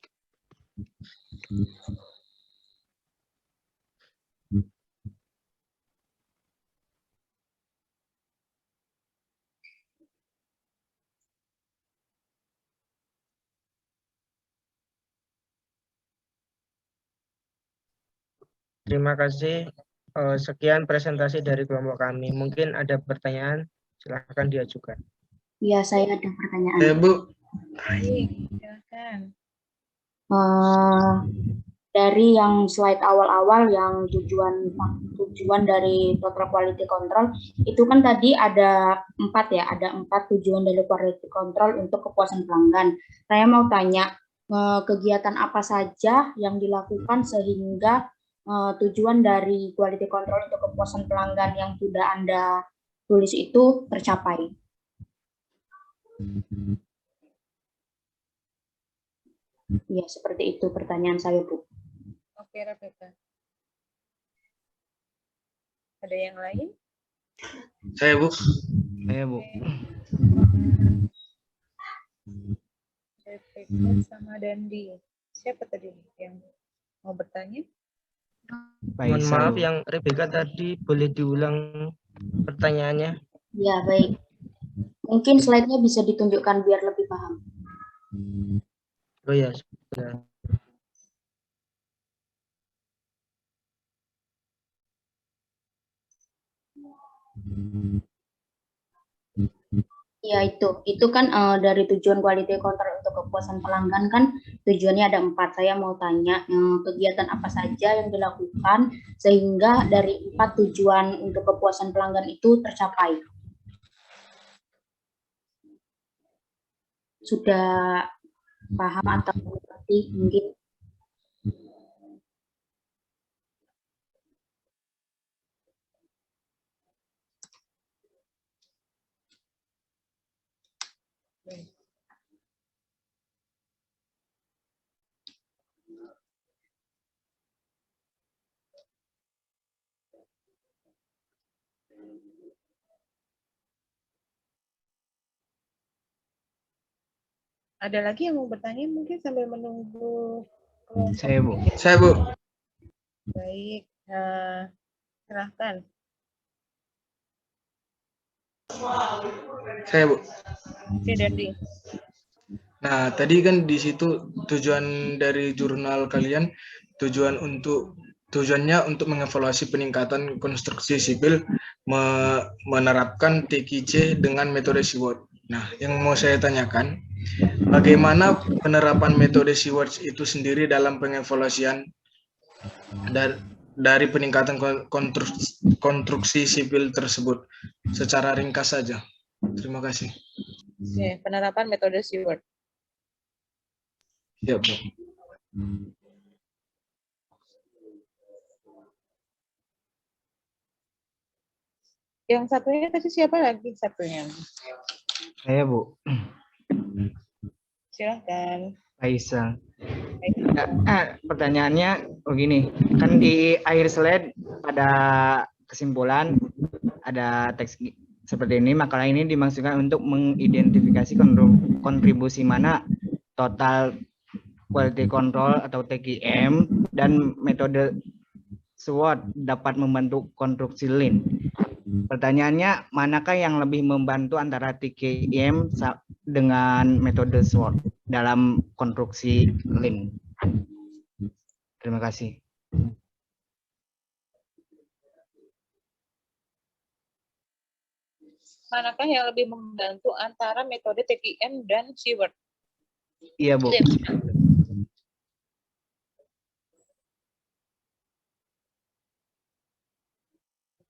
Terima kasih. Sekian presentasi dari kelompok kami. Mungkin ada pertanyaan, silahkan diajukan. Ya, saya ada pertanyaan. Bu. Silakan. Dari yang slide awal-awal yang tujuan dari total quality control itu kan tadi ada 4 ya, ada 4 tujuan dari quality control untuk kepuasan pelanggan. Saya mau tanya kegiatan apa saja yang dilakukan sehingga tujuan dari quality control untuk kepuasan pelanggan yang sudah Anda tulis itu tercapai. Ya, seperti itu pertanyaan saya, Bu. Oke, Rebecca. Ada yang lain? Saya, Bu. Saya, Bu. Rebecca sama Dandi. Siapa tadi yang mau bertanya? Mohon maaf, yang Rebecca tadi boleh diulang pertanyaannya? Ya, baik. Mungkin slide-nya bisa ditunjukkan biar lebih paham. Oh ya, sudah. Ya, itu kan dari tujuan quality control untuk kepuasan pelanggan kan tujuannya ada 4. Saya mau tanya kegiatan apa saja yang dilakukan sehingga dari 4 tujuan untuk kepuasan pelanggan itu tercapai. Sudah paham atau mengerti mungkin? Ada lagi yang mau bertanya mungkin sambil menunggu kelompok. Saya, Bu. Saya, Bu. Baik, silahkan. Saya, Bu. Oke, Dandi. Nah, tadi kan di situ tujuan dari jurnal kalian, tujuannya untuk mengevaluasi peningkatan konstruksi sipil menerapkan TKC dengan metode SWOT. Nah, yang mau saya tanyakan, bagaimana penerapan metode SWOT itu sendiri dalam pengevaluasian dari peningkatan konstruksi sipil tersebut? Secara ringkas saja. Terima kasih. Oke, penerapan metode SWOT. Ya, Bu. Yang satunya tadi siapa lagi satunya? Saya, Bu. Silahkan. Faisal. Pertanyaannya begini, kan di akhir slide pada kesimpulan ada teks seperti ini, makalah ini dimaksudkan untuk mengidentifikasi kontribusi mana total quality control atau TQM dan metode SWOT dapat membantu konstruksi Lean. Pertanyaannya, manakah yang lebih membantu antara TQM dengan metode SWOT dalam konstruksi Lean? Terima kasih. Manakah yang lebih membantu antara metode TQM dan SWOT? Iya, Bu.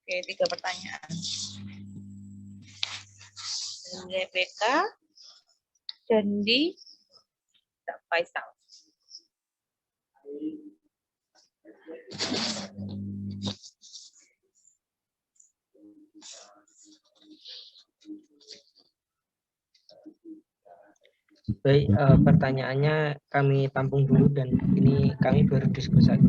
Oke, 3 pertanyaan. Rebecca, Dendi, Faisal. Baik, pertanyaannya kami tampung dulu dan ini kami baru diskusikan.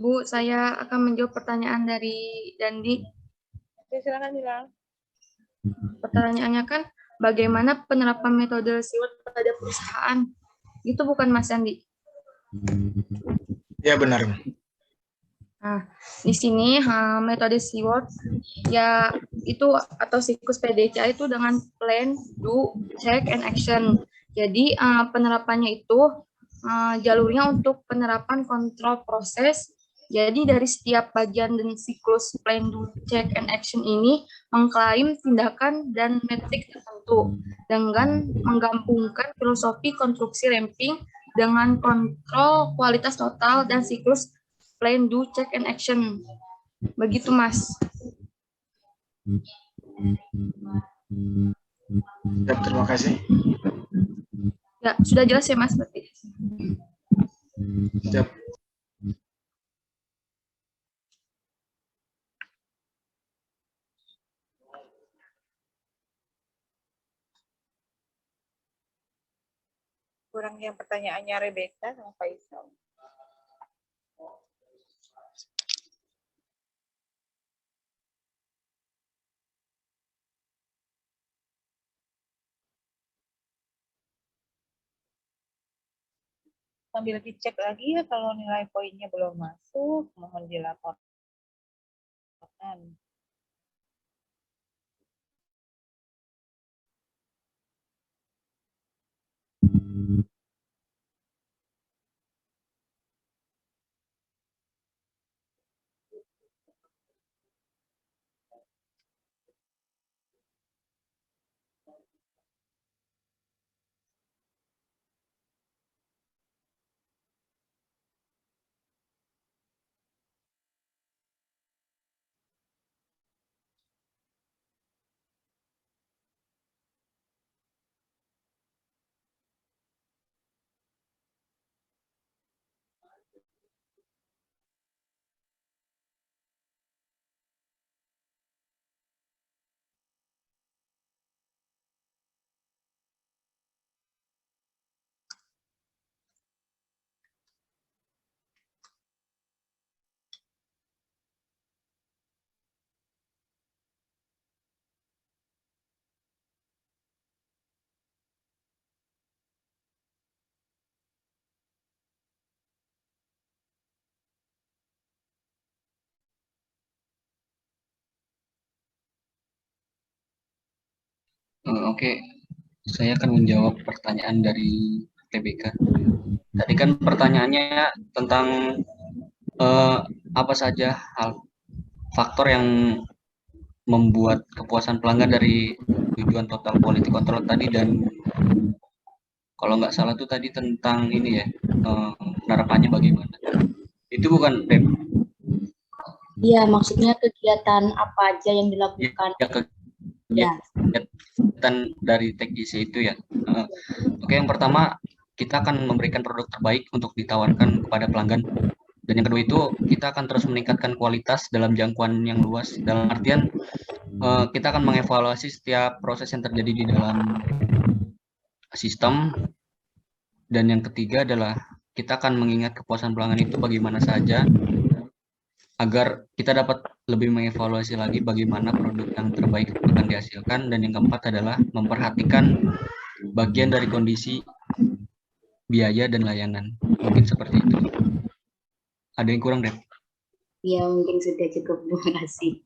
Bu, saya akan menjawab pertanyaan dari Dandi. Oke, silakan bilang. Pertanyaannya kan, bagaimana penerapan metode SWOT pada perusahaan? Itu bukan Mas Dandi? Ya, benar. Nah, di sini metode SWOT ya itu atau siklus PDCA itu dengan plan, do, check, and action. Jadi penerapannya itu jalurnya untuk penerapan kontrol proses. Jadi dari setiap bagian dan siklus plan, do, check, and action ini mengklaim tindakan dan metrik tertentu dengan menggabungkan filosofi konstruksi ramping dengan kontrol kualitas total dan siklus plan, do, check, and action. Begitu, Mas. Ya, terima kasih. Ya, sudah jelas ya, Mas? Berarti. Siap. Kurang yang pertanyaannya Rebecca sama Faisal. Sambil dicek lagi ya, kalau nilai poinnya belum masuk, mohon dilaporkan. Oke, saya akan menjawab pertanyaan dari TBK. Tadi kan pertanyaannya tentang apa saja faktor yang membuat kepuasan pelanggan dari tujuan total quality control tadi, dan kalau nggak salah tuh tadi tentang ini ya, penerapannya bagaimana. Itu bukan Dep? Iya, maksudnya kegiatan apa aja yang dilakukan. Ya, kegiatan dari TEC itu ya. Oke, yang pertama kita akan memberikan produk terbaik untuk ditawarkan kepada pelanggan. Dan yang kedua itu kita akan terus meningkatkan kualitas dalam jangkauan yang luas. Dalam artian kita akan mengevaluasi setiap proses yang terjadi di dalam sistem. Dan yang ketiga adalah kita akan mengingat kepuasan pelanggan itu bagaimana saja, agar kita dapat lebih mengevaluasi lagi bagaimana produk yang terbaik akan dihasilkan. Dan yang keempat adalah memperhatikan bagian dari kondisi biaya dan layanan. Mungkin seperti itu. Ada yang kurang, Dep? Ya, mungkin sudah cukup. Terima kasih.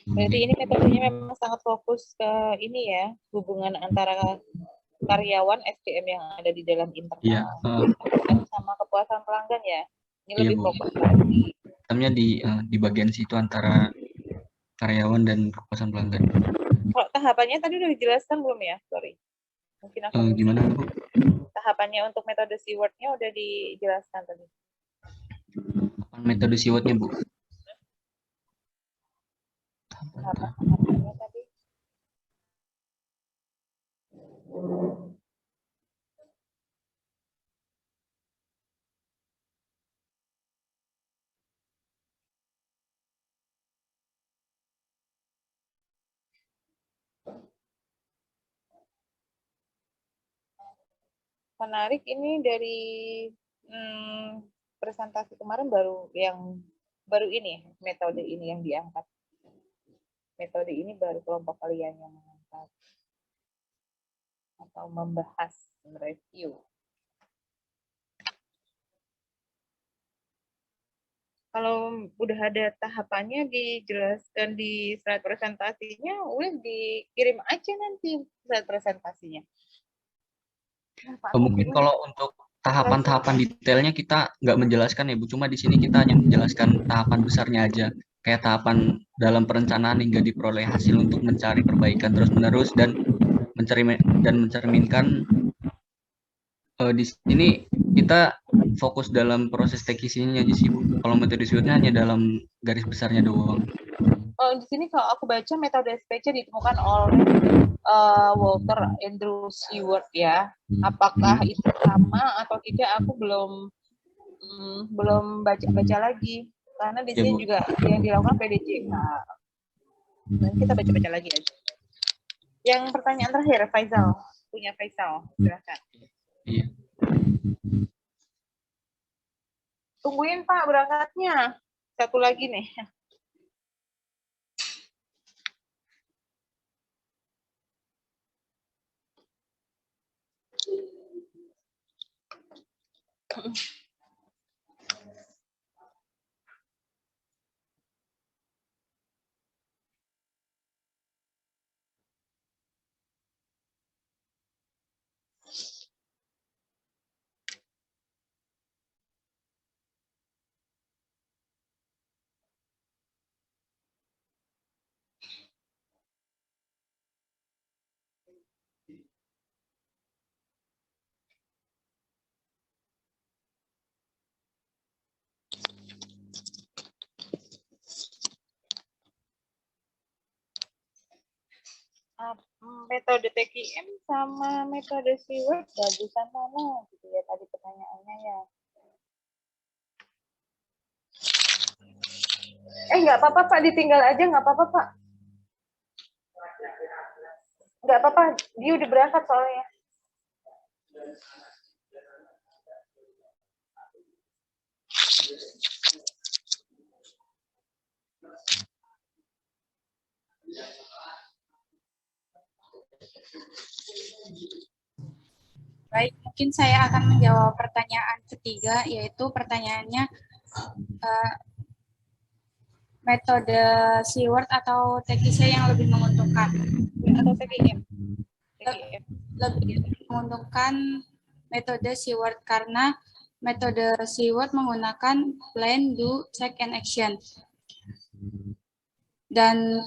Berarti ini metodenya memang sangat fokus ke ini ya, hubungan antara karyawan SDM yang ada di dalam internal sama kepuasan pelanggan ya. Ini lebih fokus lagi. Sistemnya di bagian situ antara karyawan dan kepuasan pelanggan. Kalau tahapannya tadi udah dijelaskan belum ya? Sorry. Mungkin aku gimana, Bu? Tahapannya untuk metode SEWORD-nya udah dijelaskan tadi. Metode SEWORD-nya, Bu? Tahapannya tadi. Menarik ini dari presentasi kemarin baru ini metode ini yang diangkat. Metode ini baru kelompok kalian yang mengangkat atau membahas, mereview. Kalau udah ada tahapannya dijelaskan di slide presentasinya, udah dikirim aja nanti slide presentasinya. Mungkin kalau untuk tahapan-tahapan detailnya kita nggak menjelaskan ya Bu, cuma di sini kita hanya menjelaskan tahapan besarnya aja, kayak tahapan dalam perencanaan hingga diperoleh hasil untuk mencari perbaikan terus-menerus dan mencerminkan di sini kita fokus dalam proses teknisnya aja sih Bu. Kalau metode SEWORD-nya hanya dalam garis besarnya doang. Di sini kalau aku baca metode SPC ditemukan oleh Walter Andrew Stewart ya. Apakah itu sama atau tidak? Aku belum baca baca-lagi karena di sini juga yang dilakukan PDJK. Dan kita baca-baca lagi aja. Yang pertanyaan terakhir, Faisal punya Faisal, silakan. Iya. Tungguin Pak berangkatnya. Satu lagi nih. Metode TKM sama metode SEWORD bagusan mana gitu ya tadi pertanyaannya ya. Nggak apa-apa Pak, ditinggal aja nggak apa-apa Pak. Nggak apa-apa, dia udah berangkat soalnya. Baik, mungkin saya akan menjawab pertanyaan ketiga, yaitu pertanyaannya metode SEWORD atau TKC yang lebih menguntungkan. atau TKM? Lebih menguntungkan metode SeaWorld karena metode SeaWorld menggunakan plan, do, check, and action. Dan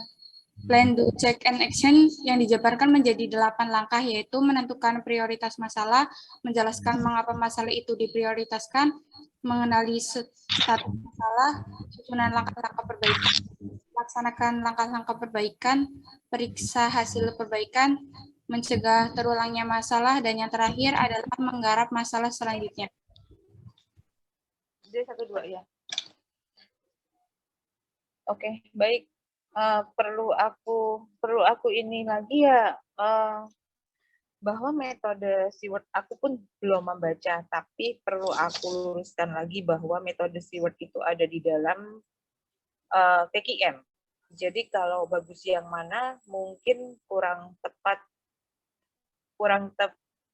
plan, do, check, and action yang dijabarkan menjadi 8 langkah, yaitu menentukan prioritas masalah, menjelaskan mengapa masalah itu diprioritaskan, mengenali status masalah, susunan langkah-langkah perbaikan, melaksanakan langkah-langkah perbaikan, periksa hasil perbaikan, mencegah terulangnya masalah, dan yang terakhir adalah menggarap masalah selanjutnya. Jadi 1, 2 ya. Oke, baik. Perlu aku ini lagi ya, bahwa metode SeaWorld aku pun belum membaca, tapi perlu aku luruskan lagi bahwa metode SeaWorld itu ada di dalam TKM. Jadi kalau bagus yang mana mungkin kurang tepat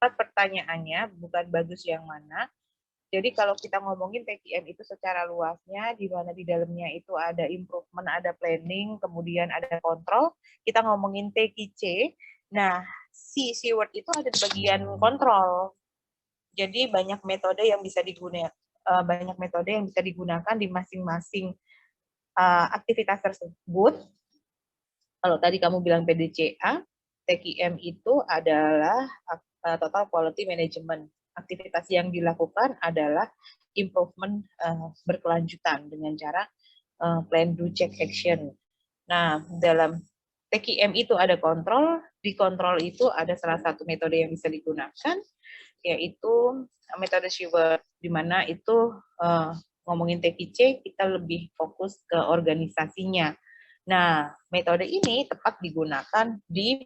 pertanyaannya, bukan bagus yang mana. Jadi kalau kita ngomongin TKM itu secara luasnya, di mana di dalamnya itu ada improvement, ada planning, kemudian ada kontrol. Kita ngomongin TKC, nah si SeaWorld itu ada di bagian kontrol. Jadi banyak metode yang bisa digunakan di masing-masing aktivitas tersebut. Kalau tadi kamu bilang PDCA, TKM itu adalah Total Quality Management. Aktivitas yang dilakukan adalah improvement berkelanjutan dengan cara plan, do, check, action. Nah, dalam TKM itu ada kontrol, di kontrol itu ada salah satu metode yang bisa digunakan, yaitu metode SeaWorld, di mana itu ngomongin TKC, kita lebih fokus ke organisasinya. Nah, metode ini tepat digunakan di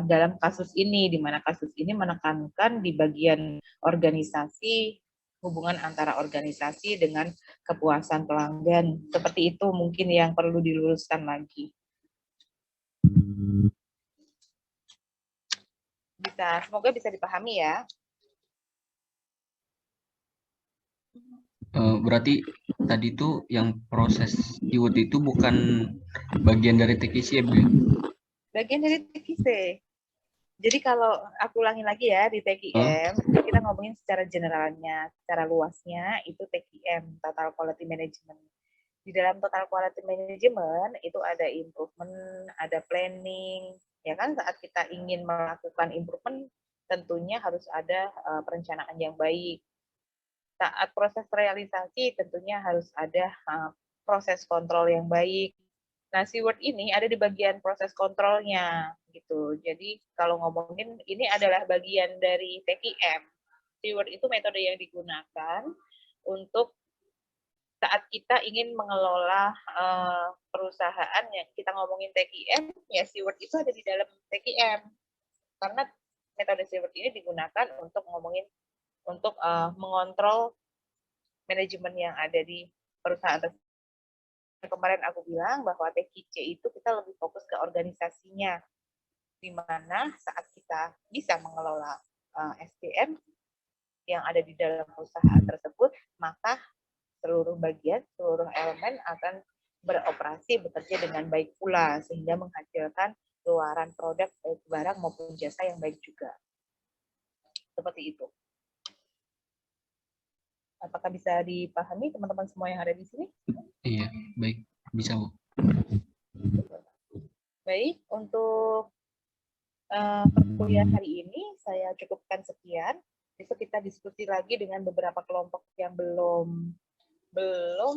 dalam kasus ini, di mana kasus ini menekankan di bagian organisasi, hubungan antara organisasi dengan kepuasan pelanggan. Seperti itu mungkin yang perlu diluruskan lagi. Semoga bisa dipahami ya. Berarti tadi itu yang proses SeaWorld itu bukan bagian dari TKC ya, Bu? Bagian dari TKC. Jadi kalau aku ulangi lagi ya, di TKM, kita ngomongin secara generalnya, secara luasnya, itu TQM, Total Quality Management. Di dalam Total Quality Management, itu ada improvement, ada planning, ya kan, saat kita ingin melakukan improvement, tentunya harus ada perencanaan yang baik. Saat proses realisasi, tentunya harus ada proses kontrol yang baik. Nah, SeaWorld ini ada di bagian proses kontrolnya, gitu. Jadi, kalau ngomongin, ini adalah bagian dari TQM. SeaWorld itu metode yang digunakan untuk saat kita ingin mengelola perusahaan yang kita ngomongin TQM, ya SeaWorld itu ada di dalam TQM. Karena metode SeaWorld ini digunakan untuk mengontrol manajemen yang ada di perusahaan tersebut. Kemarin aku bilang bahwa TQC itu kita lebih fokus ke organisasinya, di mana saat kita bisa mengelola SDM yang ada di dalam perusahaan tersebut, maka seluruh bagian, seluruh elemen akan beroperasi, bekerja dengan baik pula, sehingga menghasilkan keluaran produk baik barang maupun jasa yang baik juga. Seperti itu. Apakah bisa dipahami teman-teman semua yang ada di sini? Iya, baik. Bisa, Bu. Baik, untuk perkuliahan hari ini saya cukupkan sekian. Besok kita diskusi lagi dengan beberapa kelompok yang belum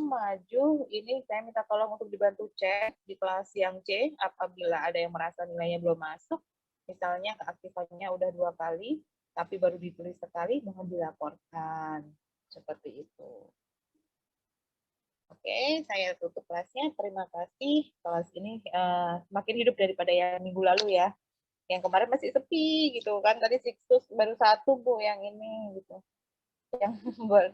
maju. Ini saya minta tolong untuk dibantu cek di kelas yang C apabila ada yang merasa nilainya belum masuk. Misalnya keaktifannya udah 2 kali, tapi baru ditulis sekali, mohon dilaporkan. Seperti itu. Oke, saya tutup kelasnya. Terima kasih. Kelas ini makin hidup daripada yang minggu lalu ya. Yang kemarin masih sepi gitu kan. Tadi Sixtus baru 1 Bu yang ini gitu. Yang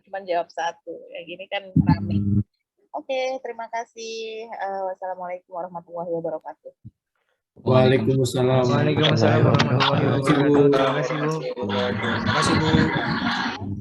cuma jawab 1. Yang gini kan rame. Oke, terima kasih. Wassalamualaikum warahmatullahi wabarakatuh. Waalaikumsalam. Waalaikumsalam warahmatullahi wabarakatuh. Terima kasih, Bu.